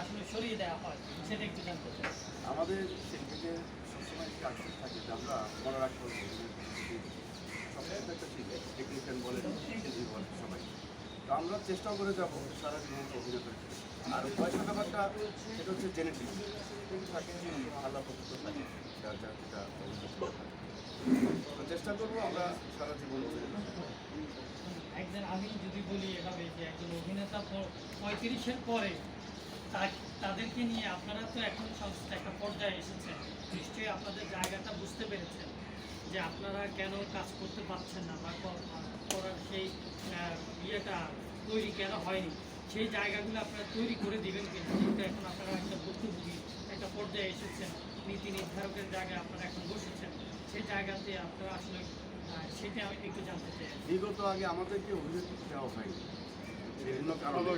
আসলে সরিয়ে দেওয়া হয় সেটা একটু জানতে চাই। আমাদের শিল্পীদের সবসময় টার্গেট থাকে যে আমরা মনে রাখতে হবে সবসময় তো একটা শিল্পী টেকনিশিয়ান বলেন শিল্পী বলেন সবাই। তো আমরা চেষ্টাও করে যাব সারা জীবন অভিনেতা হিসেবে। আর বয়সের ব্যাপারটা এটা হচ্ছে জেনেটিক থাকে, আল্লাহ প্রদত্ত থাকে, যার যার যেটা অভিনেতা থাকে। তো চেষ্টা করবো আমরা সারা জীবন অভিনেতা। একজন আমি যদি বলি এভাবে যে একজন অভিনেতা 35-এর পরে তাদেরকে নিয়ে আপনারা তো এখন সংস্থা একটা পর্যায়ে এসেছেন, নিশ্চয়ই আপনাদের জায়গাটা বুঝতে পেরেছেন যে আপনারা কেন কাজ করতে পারছেন না বা করার সেই ইয়েটা তৈরি কেন হয়নি, সেই জায়গাগুলো আপনারা তৈরি করে দিবেন কিন্তু যেহেতু এখন আপনারা একটা ভুক্তভোগী একটা পর্যায়ে এসেছেন, নীতি নির্ধারকের জায়গায় আপনারা এখন বসেছেন, সেই জায়গাতে আপনারা আসলে সেটা আমি একটু জানতে চাই। বিগত আগে আমাদেরকে অভিযোগ দেওয়া হয়নি বিভিন্ন কারণে